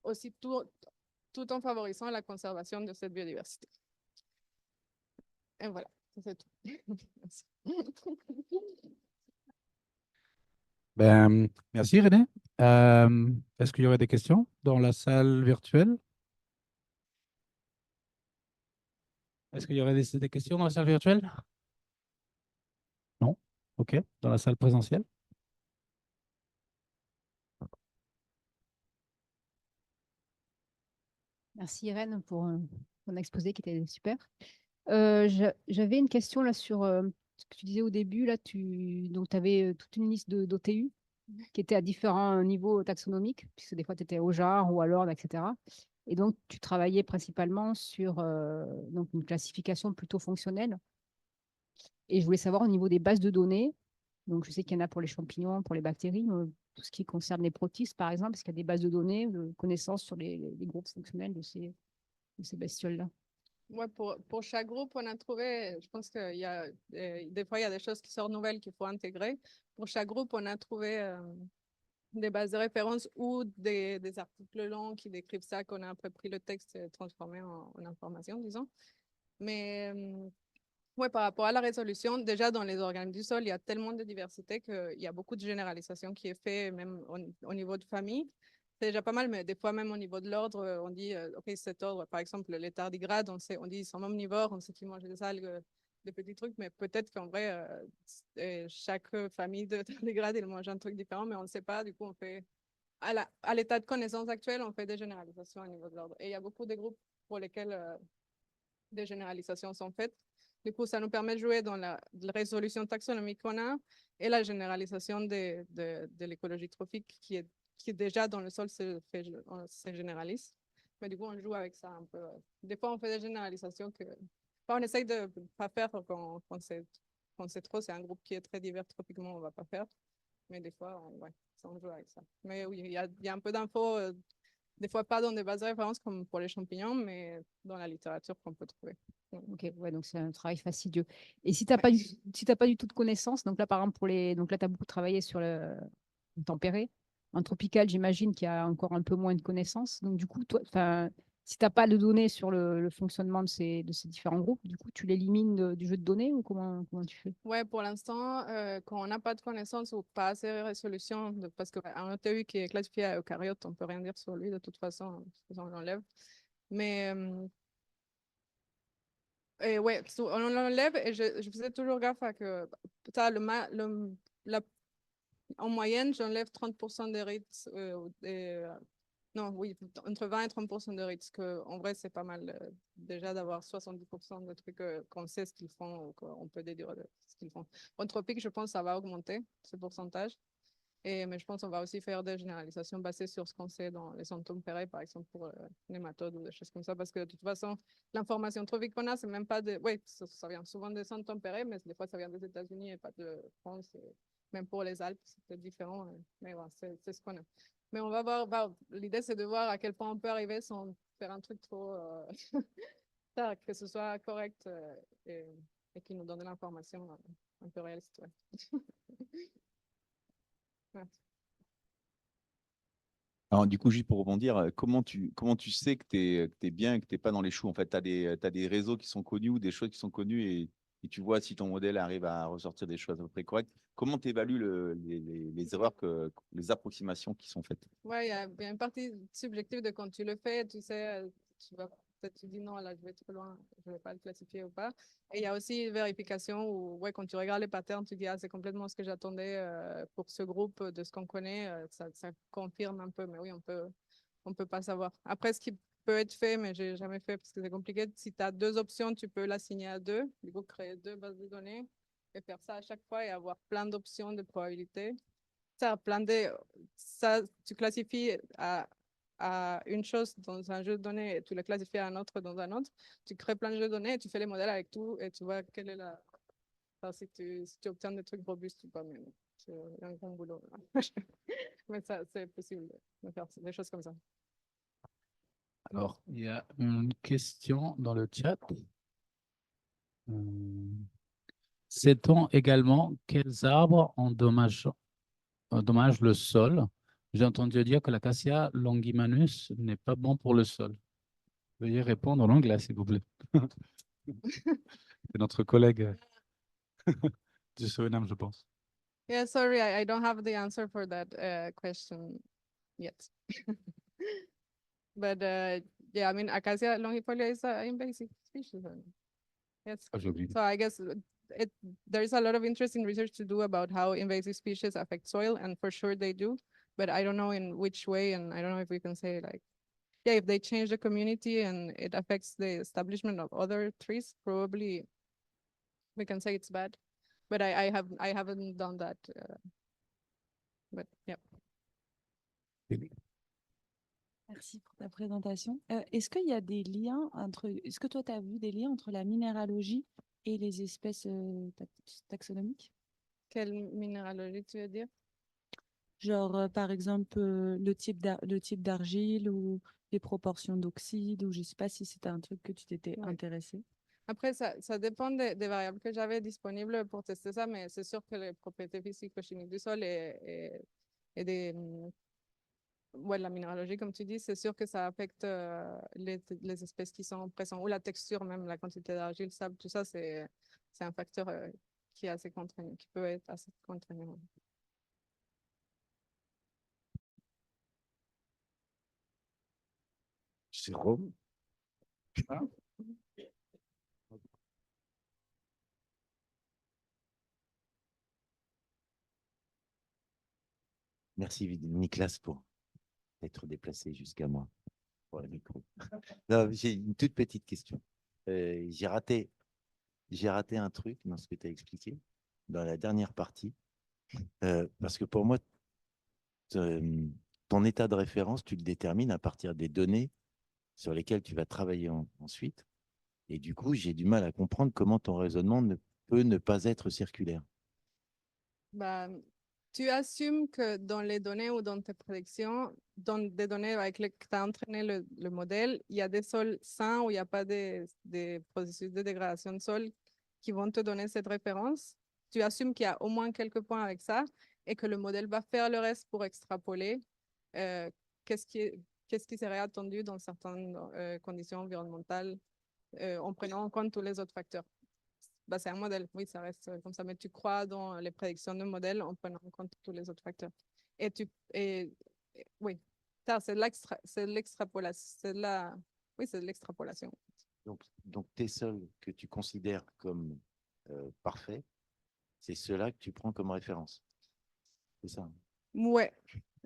aussi tout en favorisant la conservation de cette biodiversité. Et voilà, c'est tout. Merci. Ben, merci René. Est-ce qu'il y aurait des questions dans la salle virtuelle? Est-ce qu'il y aurait des questions dans la salle virtuelle? Non? OK. Dans la salle présentielle? Merci Irène pour ton exposé qui était super. J'avais une question là sur ce que tu disais au début. Là, tu avais toute une liste d'OTU qui étaient à différents niveaux taxonomiques, puisque des fois tu étais au genre ou à l'ordre, etc. Et donc, tu travaillais principalement sur donc une classification plutôt fonctionnelle. Et je voulais savoir au niveau des bases de données. Donc, je sais qu'il y en a pour les champignons, pour les bactéries, tout ce qui concerne les protistes, par exemple, est-ce qu'il y a des bases de données, de connaissances sur les groupes fonctionnels de ces bestioles-là? Ouais, pour chaque groupe, on a trouvé, je pense qu'il y a des fois, il y a des choses qui sortent nouvelles qu'il faut intégrer. Pour chaque groupe, on a trouvé des bases de référence ou des articles longs qui décrivent ça, qu'on a un peu pris le texte et transformé en information, disons. Mais ouais, par rapport à la résolution, déjà dans les organes du sol, il y a tellement de diversité qu'il y a beaucoup de généralisation qui est fait, même au niveau de famille. C'est déjà pas mal, mais des fois, même au niveau de l'ordre, on dit, OK, cet ordre, par exemple, les tardigrades, on dit qu'ils sont omnivores, on sait qu'ils mangent des algues, des petits trucs, mais peut-être qu'en vrai, chaque famille de tardigrades, ils mangent un truc différent, mais on ne sait pas. Du coup, on fait, à l'état de connaissance actuel, on fait des généralisations au niveau de l'ordre. Et il y a beaucoup de groupes pour lesquels des généralisations sont faites. Du coup, ça nous permet de jouer dans la résolution taxonomique qu'on a et la généralisation de l'écologie trophique qui est déjà dans le sol, se généralise. Mais du coup, on joue avec ça un peu. Des fois, on fait des généralisations que... Enfin, on essaye de ne pas faire quand c'est trop. C'est un groupe qui est très divers tropiquement, on ne va pas faire. Mais des fois, on joue avec ça. Mais oui, il y a un peu d'infos, des fois pas dans des bases de référence comme pour les champignons, mais dans la littérature qu'on peut trouver. Ok, ouais, donc c'est un travail fastidieux. Et si tu n'as pas, pas du tout de connaissances, donc là, par exemple, donc là, tu as beaucoup travaillé sur le tempéré. En tropical, j'imagine qu'il y a encore un peu moins de connaissances. Donc, du coup, toi, si tu n'as pas de données sur le fonctionnement de ces différents groupes, du coup, tu l'élimines du jeu de données ou comment tu fais? Ouais, pour l'instant, quand on n'a pas de connaissances ou pas assez de résolution, parce qu'un OTU qui est classifié à eucaryote, on ne peut rien dire sur lui de toute façon, on l'enlève. Mais et ouais, on l'enlève et je faisais toujours gaffe à que ça, la- en moyenne, j'enlève 30% des REITs. Non, oui, entre 20 et 30% de REITs. En vrai, c'est pas mal déjà d'avoir 70% de trucs qu'on sait ce qu'ils font ou qu'on peut déduire de ce qu'ils font. Anthropique, je pense que ça va augmenter ce pourcentage. Mais je pense qu'on va aussi faire des généralisations basées sur ce qu'on sait dans les symptômes ferrés, par exemple pour les méthodes ou des choses comme ça, parce que de toute façon, l'information trop vite qu'on a, c'est même pas de... Oui, ça vient souvent des symptômes ferrés, mais des fois, ça vient des États-Unis et pas de France. Même pour les Alpes, c'est peut-être différent, mais voilà, c'est ce qu'on a. Mais on va voir, l'idée, c'est de voir à quel point on peut arriver sans faire un truc trop... que ce soit correct et qui nous donne l'information un peu réaliste. Ouais. Ouais. Alors, du coup, juste pour rebondir, comment tu sais que tu es bien et que tu n'es pas dans les choux? En fait, tu as des réseaux qui sont connus ou des choses qui sont connues et tu vois si ton modèle arrive à ressortir des choses à peu près correctes. Comment tu évalues les erreurs, les approximations qui sont faites? Ouais, il y a une partie subjective de quand tu le fais, tu sais, tu vas peut-être tu dis non, là, je vais trop loin, je ne vais pas le classifier ou pas. Et il y a aussi une vérification où, ouais, quand tu regardes les patterns, tu dis, ah, c'est complètement ce que j'attendais pour ce groupe de ce qu'on connaît, ça confirme un peu, mais oui, on peut pas savoir. Après, ce qui peut être fait, mais j'ai jamais fait parce que c'est compliqué, si tu as deux options, tu peux l'assigner à deux, du coup, créer deux bases de données et faire ça à chaque fois et avoir plein d'options de probabilité. Ça, ça, tu classifies à une chose dans un jeu de données et tu le classifies à un autre dans un autre. Tu crées plein de jeux de données et tu fais les modèles avec tout et tu vois quelle est la. Enfin, si tu obtiens des trucs robustes ou pas, mais c'est un grand boulot. Mais ça, c'est possible de faire des choses comme ça. Alors, il y a une question dans le chat. Sait-on également quels arbres endommagent le sol? J'ai entendu dire que l'acacia longimanus n'est pas bon pour le sol. Veuillez répondre en anglais, s'il vous plaît. C'est notre collègue du Suriname, je pense. Yeah, sorry, I don't have the answer for that question yet. But yeah, I mean, Acacia longifolia is an invasive species. Yes. Ah, j'ai oublié. So I guess there's a lot of interesting research to do about how invasive species affect soil, and for sure they do. But I don't know in which way, and I don't know if we can say like, yeah, if they change the community and it affects the establishment of other trees, probably we can say it's bad. But I haven't done that. But yeah. Merci pour ta présentation. Est-ce qu'il y a des liens est-ce que toi, tu as vu des liens entre la minéralogie et les espèces taxonomiques? Quelle minéralogie tu veux dire? Genre, par exemple, le type d'argile ou les proportions d'oxyde, ou je ne sais pas si c'était un truc que tu t'étais intéressé. Après, ça dépend des variables que j'avais disponibles pour tester ça, mais c'est sûr que les propriétés physico-chimiques du sol et des, ouais, la minéralogie, comme tu dis, c'est sûr que ça affecte les espèces qui sont présentes, ou la texture même, la quantité d'argile, sable, tout ça, c'est un facteur qui est assez contraignant, qui peut être assez contraignant. Jérôme? Merci Nicolas pour être déplacé jusqu'à moi pour le micro. J'ai une toute petite question. J'ai raté un truc dans ce que tu as expliqué dans la dernière partie. Parce que pour moi, ton état de référence, tu le détermines à partir des données sur lesquelles tu vas travailler ensuite. Et du coup, j'ai du mal à comprendre comment ton raisonnement peut ne pas être circulaire. Bah, tu assumes que dans les données ou dans tes prédictions, dans des données avec lesquelles tu as entraîné le modèle, il y a des sols sains où il n'y a pas des processus de dégradation de sol qui vont te donner cette référence. Tu assumes qu'il y a au moins quelques points avec ça et que le modèle va faire le reste pour extrapoler euh, qu'est-ce qui serait attendu dans certaines conditions environnementales en prenant en compte tous les autres facteurs. Bah, c'est un modèle, oui, ça reste comme ça, mais tu crois dans les prédictions de modèle en prenant en compte tous les autres facteurs. Oui, ça, c'est l'extrapolation, oui, c'est de l'extrapolation. Donc, tes sols que tu considères comme parfaits, c'est ceux-là que tu prends comme référence. C'est ça. Ouais,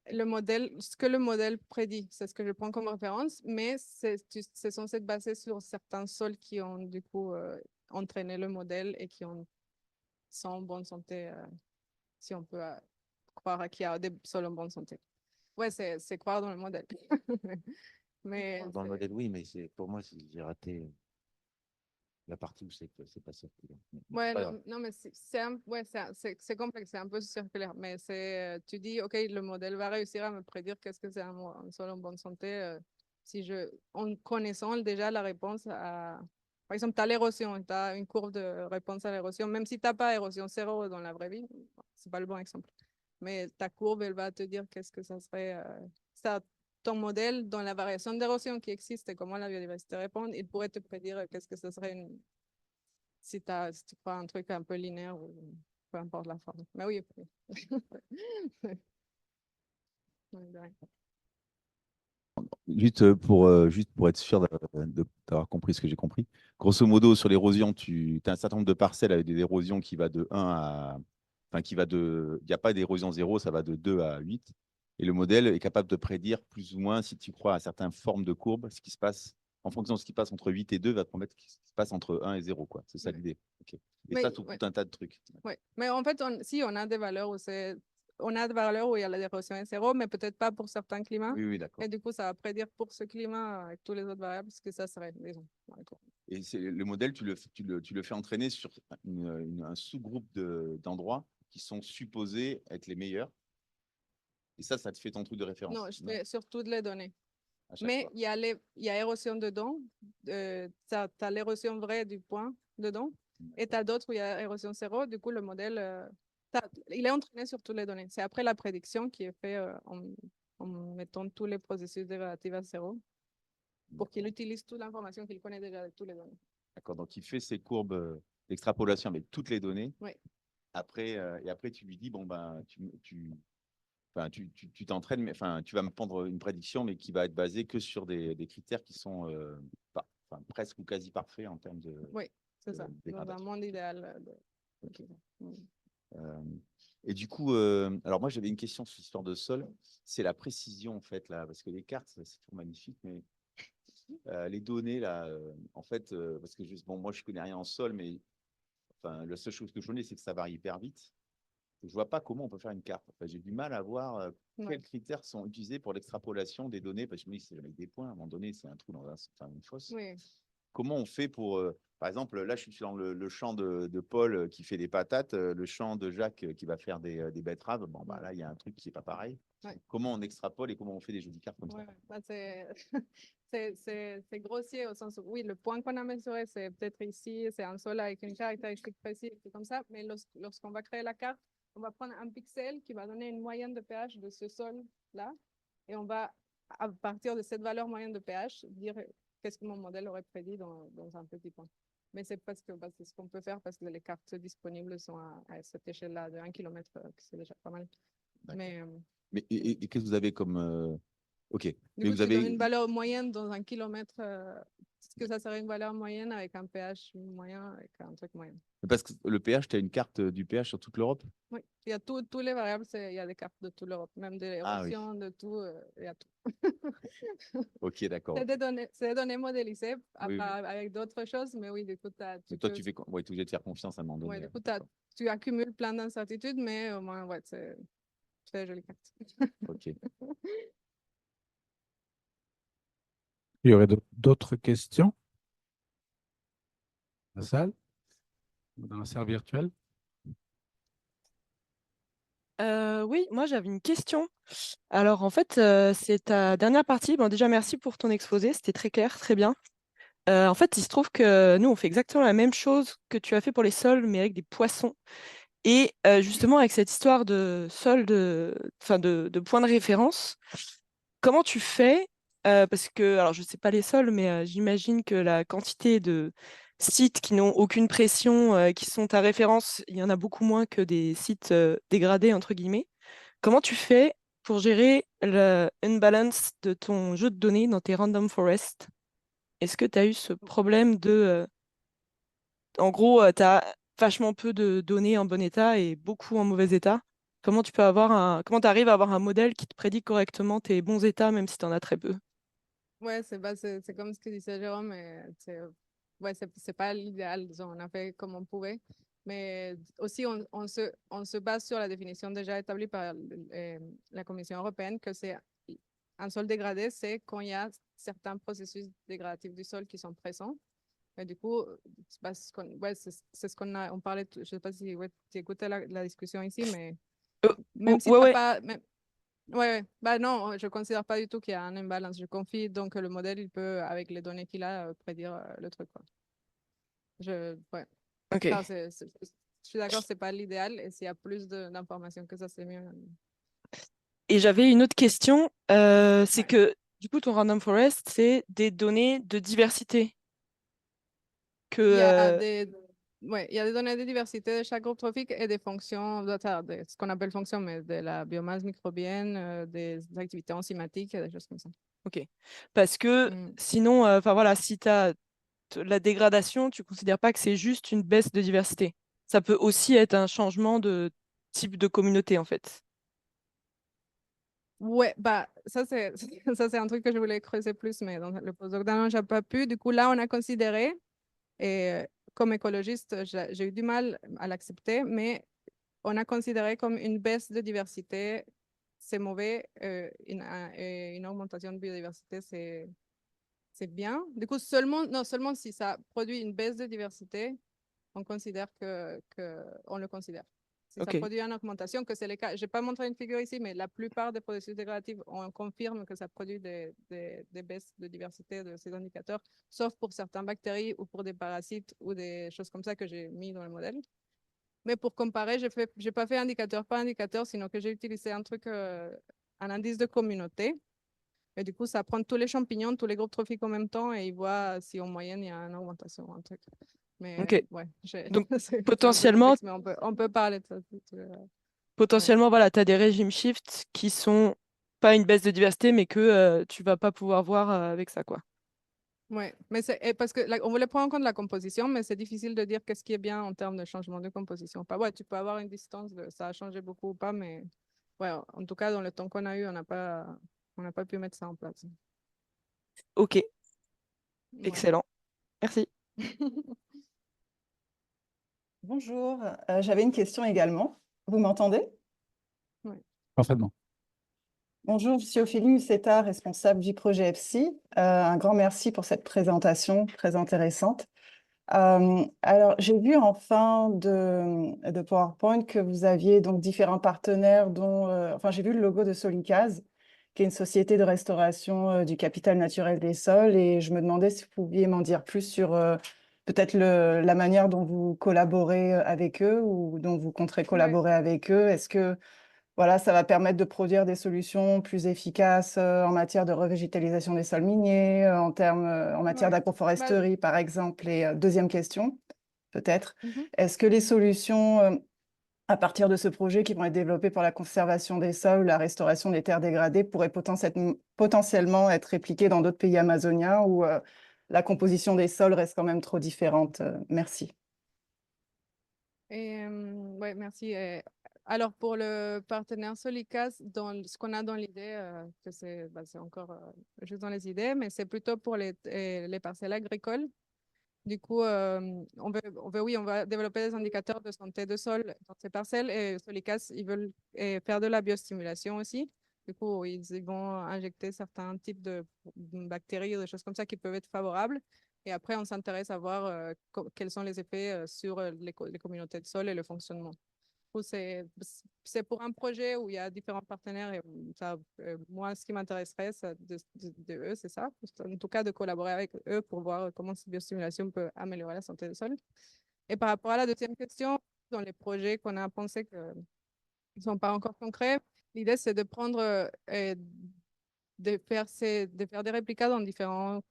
ce que le modèle prédit, c'est ce que je prends comme référence, mais c'est censé être basé sur certains sols qui ont du coup entraîné le modèle et qui sont en bonne santé, si on peut croire qu'il y a des sols en bonne santé. Ouais, c'est croire dans le modèle. Mais Dans le modèle, oui, mais pour moi, j'ai raté la partie où c'est pas circulaire. ouais, Pas grave. non, mais c'est complexe, c'est un peu circulaire, mais tu dis, OK, le modèle va réussir à me prédire qu'est-ce que c'est un sol en bonne santé en connaissant déjà la réponse à. Par exemple, tu as l'érosion, tu as une courbe de réponse à l'érosion, même si tu n'as pas érosion zéro dans la vraie vie, c'est pas le bon exemple. Mais ta courbe, elle va te dire qu'est-ce que ça serait. Ton modèle, dans la variation d'érosion qui existe et comment la biodiversité répond, il pourrait te prédire qu'est-ce que ce serait si tu prends un truc un peu linéaire ou peu importe la forme. Mais oui. Juste pour être sûr d'avoir compris ce que j'ai compris. Grosso modo, sur l'érosion, tu as un certain nombre de parcelles avec des érosions qui va de 1 à. Enfin, il n'y a pas d'érosion zéro, ça va de 2 à 8. Et le modèle est capable de prédire plus ou moins, si tu crois à certaines formes de courbes, ce qui se passe en fonction de ce qui passe entre 8 et 2, va te promettre ce qui se passe entre 1 et 0. C'est ça l'idée. Okay. Et ça, sur tout un tas de trucs. Oui, mais en fait, on a des valeurs où il y a l'érosion est zéro, mais peut-être pas pour certains climats. Oui, d'accord. Et du coup, ça va prédire pour ce climat avec tous les autres variables ce que ça serait. Disons. Et le modèle, tu le fais entraîner sur un sous-groupe d'endroits qui sont supposés être les meilleurs. Et ça te fait ton truc de référence. Non, je fais sur toutes les données. Mais il y a érosion dedans. Tu as l'érosion vraie du point dedans. Et tu as d'autres où il y a érosion zéro. Du coup, le modèle, il est entraîné sur toutes les données. C'est après la prédiction qui est faite en mettant tous les processus dérivatifs à zéro pour qu'il utilise toute l'information qu'il connaît déjà de toutes les données. D'accord, donc il fait ses courbes d'extrapolation avec toutes les données. Oui. Après, tu lui dis, bon, ben, tu t'entraînes, mais tu vas me prendre une prédiction, mais qui va être basée que sur des critères qui sont presque ou quasi parfaits en termes de. Oui, c'est ça. Dans un monde idéal. Okay. Et du coup, alors moi j'avais une question sur l'histoire de sol, c'est la précision en fait là, parce que les cartes c'est toujours magnifique, mais les données là, en fait, parce que moi je connais rien en sol, mais la seule chose que je connais c'est que ça varie hyper vite. Je vois pas comment on peut faire une carte. J'ai du mal à voir quels critères sont utilisés pour l'extrapolation des données, parce que je me dis c'est avec des points, à un moment donné c'est un trou dans une fosse. Oui. Comment on fait pour, par exemple, là, je suis dans le champ de Paul qui fait des patates, le champ de Jacques qui va faire des betteraves. Bon, bah, là, il y a un truc qui n'est pas pareil. Ouais. Comment on extrapole et comment on fait des jolies cartes comme ça? Bah, c'est grossier au sens où, oui, le point qu'on a mesuré, c'est peut-être ici, c'est un sol avec une caractéristique précise, comme ça. Mais lorsqu'on va créer la carte, on va prendre un pixel qui va donner une moyenne de pH de ce sol-là. Et on va, à partir de cette valeur moyenne de pH, dire qu'est-ce que mon modèle aurait prédit dans un petit point. Mais c'est c'est ce qu'on peut faire parce que les cartes disponibles sont à cette échelle-là de 1 km, c'est déjà pas mal. Mais qu'est-ce que vous avez comme. OK. Du coup, vous avez une valeur moyenne dans 1 kilomètre. Est-ce que ça serait une valeur moyenne avec un pH moyen, avec un truc moyen? Parce que le pH, tu as une carte du pH sur toute l'Europe? Oui, il y a tous les variables, il y a des cartes de toute l'Europe, même de l'érosion, de tout, il y a tout. OK, d'accord. C'est des données modélisées avec d'autres choses, mais oui, du coup, tu es obligé de faire confiance à un moment donné. Oui, du coup, tu accumules plein d'incertitudes, mais au moins, c'est une jolie carte. OK. Il y aurait d'autres questions dans la salle, dans la salle virtuelle? Oui, moi j'avais une question. Alors en fait, c'est ta dernière partie. Bon, déjà merci pour ton exposé, c'était très clair, très bien. En fait, il se trouve que nous, on fait exactement la même chose que tu as fait pour les sols, mais avec des poissons. Et justement, avec cette histoire de sol, de point de référence, comment tu fais parce que, alors je ne sais pas les sols, mais j'imagine que la quantité de sites qui n'ont aucune pression, qui sont ta référence, il y en a beaucoup moins que des sites dégradés, entre guillemets. Comment tu fais pour gérer le unbalance de ton jeu de données dans tes random forests? est-ce que tu as eu ce problème de, en gros, tu as vachement peu de données en bon état et beaucoup en mauvais état? Comment tu arrives à avoir un modèle qui te prédit correctement tes bons états, même si tu en as très peu? Ouais, c'est comme ce que disait Jérôme, mais ouais, c'est pas l'idéal, disons, on a fait comme on pouvait. Mais aussi, on se base sur la définition déjà établie par la Commission européenne que c'est un sol dégradé, c'est quand il y a certains processus dégradatifs du sol qui sont présents. Et du coup, ouais, c'est ce qu'on a, on parlait, je sais pas si ouais, tu écoutais la discussion ici, mais même si Ouais, t'as ouais. pas, ouais, bah non, je considère pas du tout qu'il y a un imbalance. Je confie donc que le modèle, il peut, avec les données qu'il a, prédire le truc, quoi. Ouais. Ok. Enfin, je suis d'accord, c'est pas l'idéal, et s'il y a plus d'informations que ça, c'est mieux. Et j'avais une autre question, c'est Ouais. que du coup, ton random forest, c'est des données de diversité que, Il y a ouais, il y a des données de diversité de chaque groupe trophique et des fonctions, de ce qu'on appelle fonctions, mais de la biomasse microbienne, des activités enzymatiques, des choses comme ça. ok. Parce que Mm. sinon, enfin voilà, si tu as la dégradation, tu considères pas que c'est juste une baisse de diversité. Ça peut aussi être un changement de type de communauté, en fait. Ouais, bah, ça, c'est ça, c'est un truc que je voulais creuser plus, mais dans le postdoc d'un an, j'ai pas pu. Du coup, là, on a considéré, et comme écologiste, j'ai eu du mal à l'accepter, mais on a considéré comme une baisse de diversité, c'est mauvais, et une augmentation de biodiversité, c'est bien. Du coup, non, seulement si ça produit une baisse de diversité, on considère on le considère. Si ça Ok, produit une augmentation, que c'est le cas, je n'ai pas montré une figure ici, mais la plupart des processus dégradatifs, on confirme que ça produit des baisses de diversité de ces indicateurs, sauf pour certaines bactéries ou pour des parasites ou des choses comme ça que j'ai mis dans le modèle. Mais pour comparer, j'ai pas fait indicateur par indicateur, sinon que j'ai utilisé un truc, un indice de communauté. Et du coup, ça prend tous les champignons, tous les groupes trophiques en même temps et il voit si en moyenne il y a une augmentation, un truc. Mais ok. ouais, Donc c'est un peu potentiellement, complexe, mais on peut parler de ça. Ouais. potentiellement, voilà, tu as des régimes shift qui sont pas une baisse de diversité, mais que tu vas pas pouvoir voir avec ça, quoi. Ouais, mais parce que on voulait prendre en compte la composition, mais c'est difficile de dire qu'est-ce qui est bien en termes de changement de composition. Pas, ouais, tu peux avoir une distance, ça a changé beaucoup ou pas, mais ouais, en tout cas, dans le temps qu'on a eu, on n'a pas pu mettre ça en place. Ok, Ouais. excellent. Merci. Bonjour, j'avais une question également. Vous m'entendez? Ouais. Parfaitement. Bonjour, je suis Ophélie Musseta, responsable du projet EFSI. Un grand merci pour cette présentation très intéressante. Alors, j'ai vu en fin de PowerPoint que vous aviez donc différents partenaires dont, enfin, j'ai vu le logo de Solicase, qui est une société de restauration du capital naturel des sols, et je me demandais si vous pouviez m'en dire plus sur peut-être la manière dont vous collaborez avec eux ou dont vous compterez Ouais. collaborer avec eux. Est-ce que voilà, ça va permettre de produire des solutions plus efficaces en matière de revégétalisation des sols miniers, en matière Ouais. Bah, d'agroforesterie, par exemple. Et deuxième question, peut-être, mhm. est-ce que les solutions à partir de ce projet qui vont être développées pour la conservation des sols, la restauration des terres dégradées, pourraient potentiellement être répliquées dans d'autres pays amazoniens où la composition des sols reste quand même trop différente? Merci. Ouais, merci. Alors, pour le partenaire Solicas, ce qu'on a dans l'idée, que c'est encore juste dans les idées, mais c'est plutôt pour les parcelles agricoles. Du coup, oui, on va développer des indicateurs de santé de sol dans ces parcelles et Solicas, ils veulent faire de la biostimulation aussi. Du coup, ils vont injecter certains types de bactéries ou des choses comme ça qui peuvent être favorables. Et après, on s'intéresse à voir quels sont les effets sur les communautés de sol et le fonctionnement. Du coup, c'est pour un projet où il y a différents partenaires et ça, moi, ce qui m'intéresserait de eux, c'est ça. En tout cas, de collaborer avec eux pour voir comment cette biostimulation peut améliorer la santé du sol. Et par rapport à la deuxième question, dans les projets qu'on a pensé qu'ils ne sont pas encore concrets, l'idée, c'est de prendre de faire des réplicas dans différentes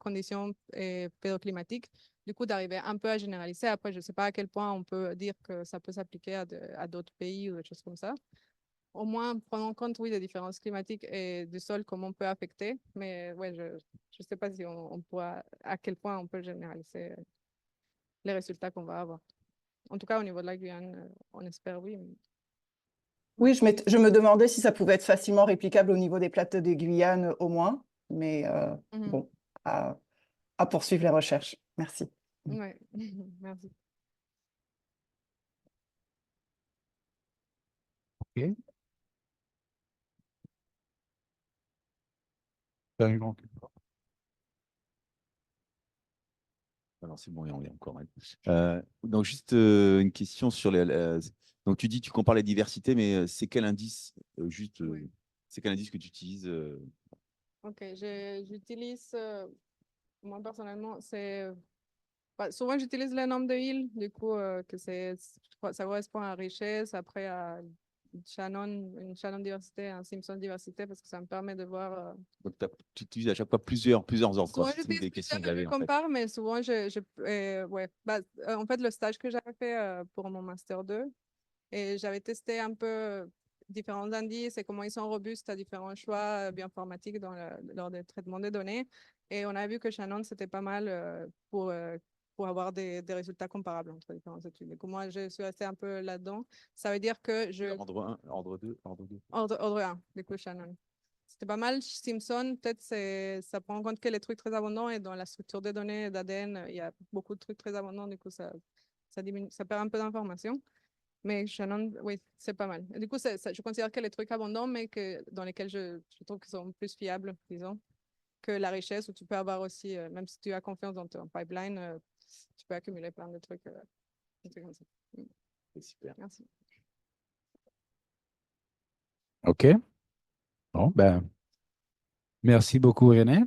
conditions pédoclimatiques. Du coup, d'arriver un peu à généraliser. Après, je ne sais pas à quel point on peut dire que ça peut s'appliquer à d'autres pays ou des choses comme ça. au moins prendre en compte, oui, les différences climatiques et du sol, comment on peut affecter. Mais ouais, je ne sais pas si on pourra, à quel point on peut généraliser les résultats qu'on va avoir. En tout cas, au niveau de la Guyane, on espère oui. Oui, je me demandais si ça pouvait être facilement réplicable au niveau des plateaux de Guyane au moins, mais bon, à poursuivre les recherches. Merci. Ouais. Merci. OK. T'as une grande- Alors, c'est bon, il y a encore. Donc, juste une question sur donc, tu dis, tu compares les diversités, mais c'est quel indice, Oui. c'est quel indice que tu utilises Ok, j'utilise, moi personnellement, souvent j'utilise le nombre de îles, du coup, je crois, ça correspond à richesse, après à une Shannon diversité, un Simpson diversité, parce que ça me permet de voir. Donc, tu utilises à chaque fois plusieurs ordres, quoi. Souvent, C'est une j'utilise des questions plusieurs que que je j'avais, en fait. compare, mais souvent, ouais. En fait, le stage que j'avais fait pour mon Master 2, et j'avais testé un peu différents indices et comment ils sont robustes à différents choix bioinformatiques lors des traitements des données. Et on a vu que Shannon, c'était pas mal pour avoir des résultats comparables entre différentes études. Et moi, je suis restée un peu là-dedans. Ça veut dire que Ordre 1, ordre 2, ordre 2. Ordre 1, du coup, Shannon. C'était pas mal. Simpson, peut-être, ça prend en compte que les trucs très abondants et dans la structure des données d'ADN, il y a beaucoup de trucs très abondants. Du coup, ça diminue, ça perd un peu d'informations. Mais Shannon, oui, c'est pas mal. Et du coup, je considère que les trucs abondants, mais dans lesquels je trouve qu'ils sont plus fiables, disons, que la richesse, où tu peux avoir aussi, même si tu as confiance dans ton pipeline, tu peux accumuler plein de trucs, des trucs comme ça. C'est super. Merci. OK. Bon, ben, merci beaucoup, René.